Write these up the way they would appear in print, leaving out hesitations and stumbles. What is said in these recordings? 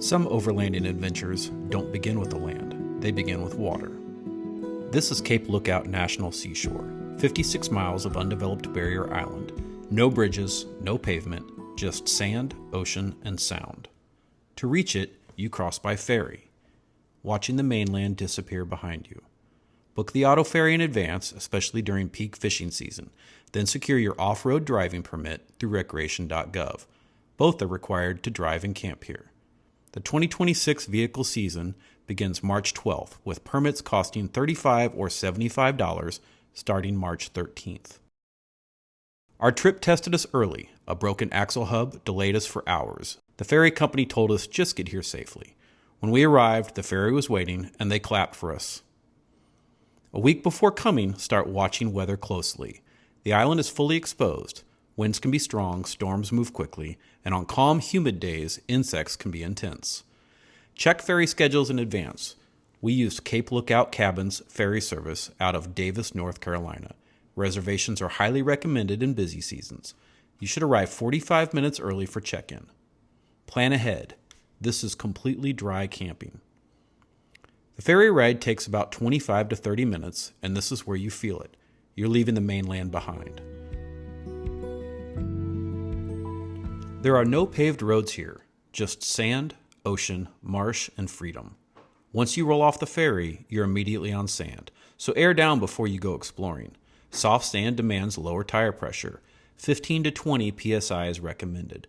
Some overlanding adventures don't begin with the land, they begin with water. This is Cape Lookout National Seashore, 56 miles of undeveloped barrier island. No bridges, no pavement, just sand, ocean, and sound. To reach it, you cross by ferry, watching the mainland disappear behind you. Book the auto ferry in advance, especially during peak fishing season. Then secure your off-road driving permit through recreation.gov. Both are required to drive and camp here. The 2026 vehicle season begins March 12th, with permits costing $35 or $75 starting March 13th. Our trip tested us early. A broken axle hub delayed us for hours. The ferry company told us just get here safely. When we arrived, the ferry was waiting, and they clapped for us. A week before coming, start watching weather closely. The island is fully exposed. Winds can be strong, storms move quickly, and on calm, humid days, insects can be intense. Check ferry schedules in advance. We used Cape Lookout Cabins ferry service out of Davis, North Carolina. Reservations are highly recommended in busy seasons. You should arrive 45 minutes early for check-in. Plan ahead. This is completely dry camping. The ferry ride takes about 25 to 30 minutes, and this is where you feel it. You're leaving the mainland behind. There are no paved roads here, just sand, ocean, marsh, and freedom. Once you roll off the ferry, you're immediately on sand, so air down before you go exploring. Soft sand demands lower tire pressure. 15 to 20 psi is recommended.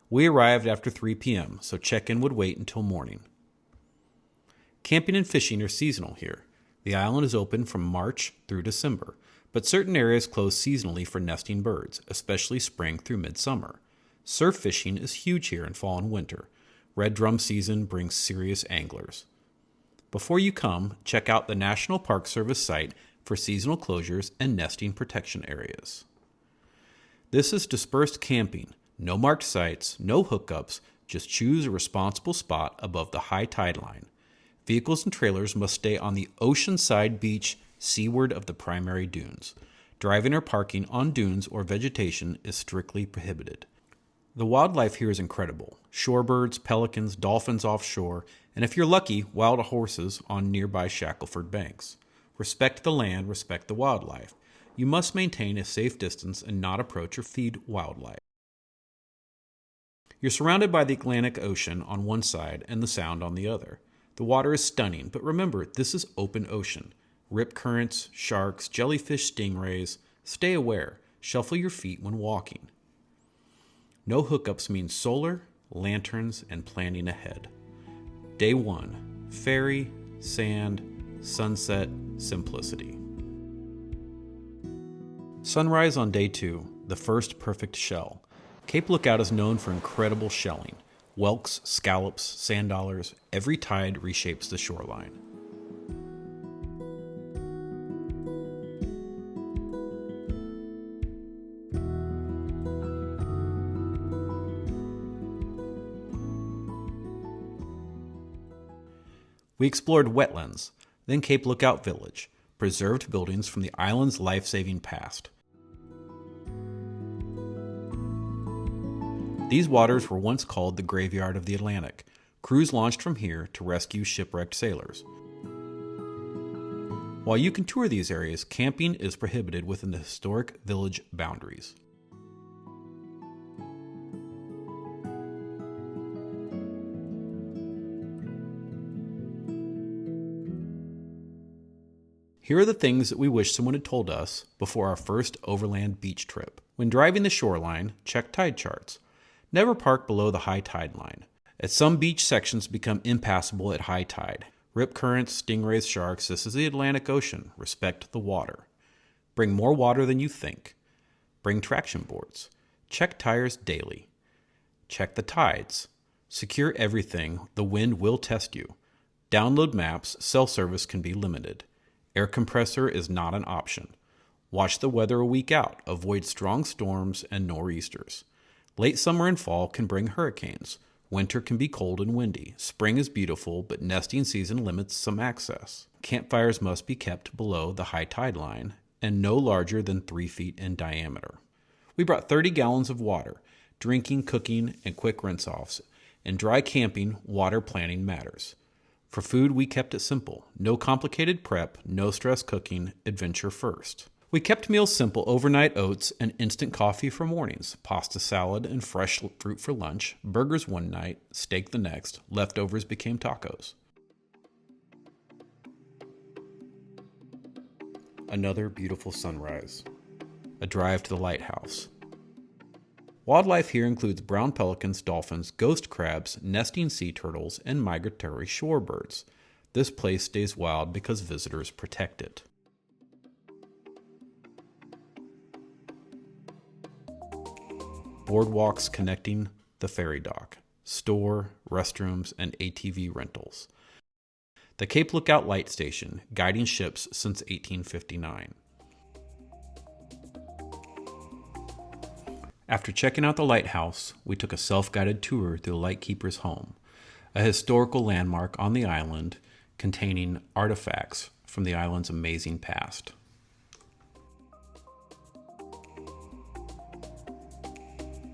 We arrived after 3 p.m., so check-in would wait until morning. Camping and fishing are seasonal here. The island is open from March through December, but certain areas close seasonally for nesting birds, especially spring through midsummer. Surf fishing is huge here in fall and winter. Red drum season brings serious anglers. Before you come, check out the National Park Service site for seasonal closures and nesting protection areas. This is dispersed camping. No marked sites, no hookups, just choose a responsible spot above the high tide line. Vehicles and trailers must stay on the oceanside beach seaward of the primary dunes. Driving or parking on dunes or vegetation is strictly prohibited. The wildlife here is incredible. Shorebirds, pelicans, dolphins offshore, and if you're lucky, wild horses on nearby Shackleford Banks. Respect the land, respect the wildlife. You must maintain a safe distance and not approach or feed wildlife. You're surrounded by the Atlantic Ocean on one side and the Sound on the other. The water is stunning, but remember, this is open ocean. Rip currents, sharks, jellyfish, stingrays. Stay aware. Shuffle your feet when walking. No hookups means solar, lanterns, and planning ahead. Day 1. Ferry, sand, sunset, simplicity. Sunrise on day 2. The first perfect shell. Cape Lookout is known for incredible shelling. Whelks, scallops, sand dollars, every tide reshapes the shoreline. We explored wetlands, then Cape Lookout Village, preserved buildings from the island's life-saving past. These waters were once called the Graveyard of the Atlantic. Crews launched from here to rescue shipwrecked sailors. While you can tour these areas, camping is prohibited within the historic village boundaries. Here are the things that we wish someone had told us before our first overland beach trip. When driving the shoreline, check tide charts. Never park below the high tide line, as some beach sections become impassable at high tide. Rip currents, stingrays, sharks, this is the Atlantic Ocean. Respect the water. Bring more water than you think. Bring traction boards. Check tires daily. Check the tides. Secure everything. The wind will test you. Download maps. Cell service can be limited. Air compressor is not an option. Watch the weather a week out. Avoid strong storms and nor'easters. Late summer and fall can bring hurricanes. Winter can be cold and windy. Spring is beautiful, but nesting season limits some access. Campfires must be kept below the high tide line and no larger than 3 feet in diameter. We brought 30 gallons of water. drinking, cooking, and quick rinse-offs. In dry camping, water planning matters. For food, we kept it simple. No complicated prep, no stress cooking, adventure first. We kept meals simple: overnight oats and instant coffee for mornings, pasta salad and fresh fruit for lunch, burgers one night, steak the next, leftovers became tacos. Another beautiful sunrise. A drive to the lighthouse. Wildlife here includes brown pelicans, dolphins, ghost crabs, nesting sea turtles, and migratory shorebirds. This place stays wild because visitors protect it. Boardwalks connecting the ferry dock, store, restrooms, and ATV rentals. The Cape Lookout Light Station, guiding ships since 1859. After checking out the lighthouse, we took a self-guided tour through the lightkeeper's home, a historical landmark on the island containing artifacts from the island's amazing past.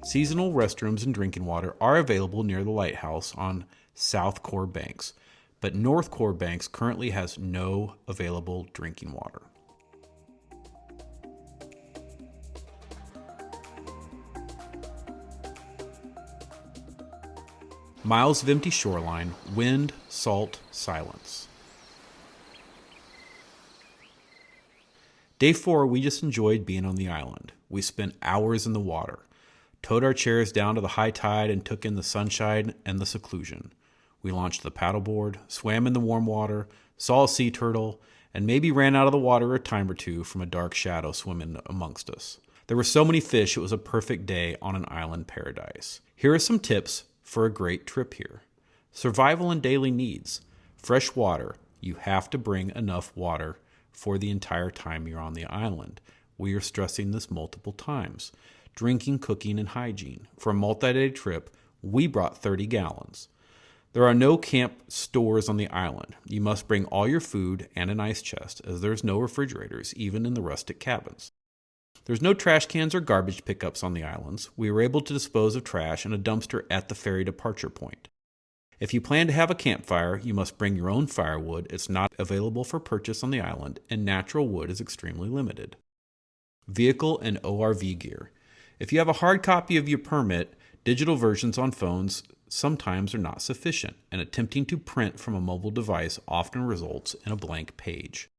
Seasonal restrooms and drinking water are available near the lighthouse on South Core Banks, but North Core Banks currently has no available drinking water. Miles of empty shoreline, wind, salt, silence. Day 4, we just enjoyed being on the island. We spent hours in the water, towed our chairs down to the high tide and took in the sunshine and the seclusion. We launched the paddleboard, swam in the warm water, saw a sea turtle, and maybe ran out of the water a time or two from a dark shadow swimming amongst us. There were so many fish, it was a perfect day on an island paradise. Here are some tips for a great trip here. Survival and daily needs. Fresh water. You have to bring enough water for the entire time you're on the island. We are stressing this multiple times. Drinking, cooking, and hygiene. For a multi-day trip, we brought 30 gallons. There are no camp stores on the island. You must bring all your food and an ice chest, as there's no refrigerators, even in the rustic cabins. There's no trash cans or garbage pickups on the islands. We were able to dispose of trash in a dumpster at the ferry departure point. If you plan to have a campfire, you must bring your own firewood. It's not available for purchase on the island, and natural wood is extremely limited. Vehicle and ORV gear. If you have a hard copy of your permit, digital versions on phones sometimes are not sufficient, and attempting to print from a mobile device often results in a blank page.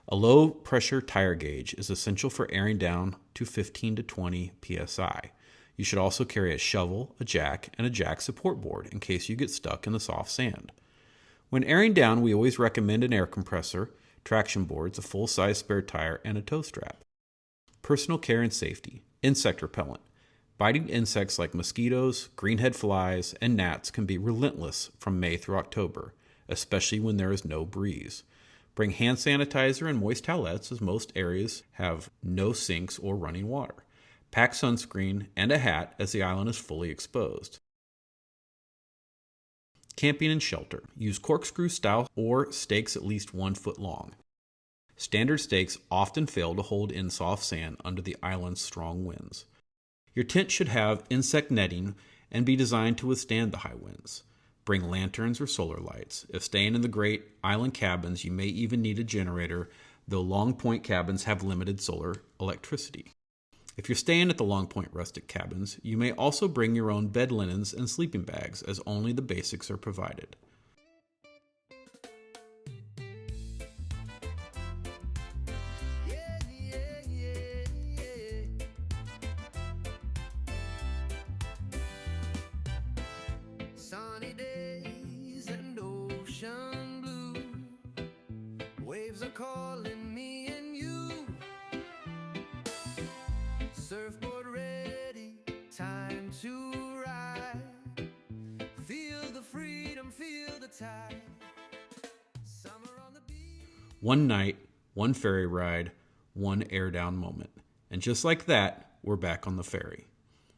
A low-pressure tire gauge is essential for airing down to 15 to 20 psi. You should also carry a shovel, a jack, and a jack support board in case you get stuck in the soft sand. When airing down, we always recommend an air compressor, traction boards, a full-size spare tire, and a tow strap. Personal care and safety. Insect repellent. Biting insects like mosquitoes, greenhead flies, and gnats can be relentless from May through October, especially when there is no breeze. Bring hand sanitizer and moist towelettes, as most areas have no sinks or running water. Pack sunscreen and a hat, as the island is fully exposed. Camping and shelter. Use corkscrew style or stakes at least 1 foot long. Standard stakes often fail to hold in soft sand under the island's strong winds. Your tent should have insect netting and be designed to withstand the high winds. Bring lanterns or solar lights. If staying in the great island cabins, you may even need a generator, though Long Point cabins have limited solar electricity. If you're staying at the Long Point rustic cabins, you may also bring your own bed linens and sleeping bags, as only the basics are provided. Sunny days and ocean blue, waves are calling me and you. Surfboard ready, time to ride. Feel the freedom, feel the tide. Summer on the beach. One night, one ferry ride, one air down moment. And just like that, we're back on the ferry.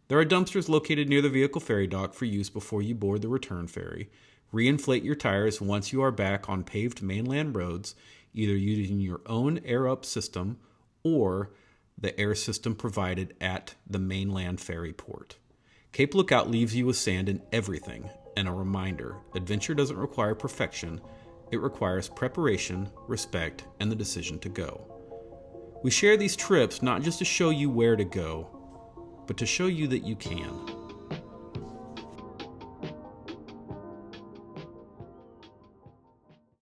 There are dumpsters located near the vehicle ferry dock for use before you board the return ferry. Reinflate your tires once you are back on paved mainland roads, either using your own air-up system or the air system provided at the mainland ferry port. Cape Lookout leaves you with sand in everything, and a reminder, adventure doesn't require perfection, it requires preparation, respect, and the decision to go. We share these trips not just to show you where to go, but to show you that you can.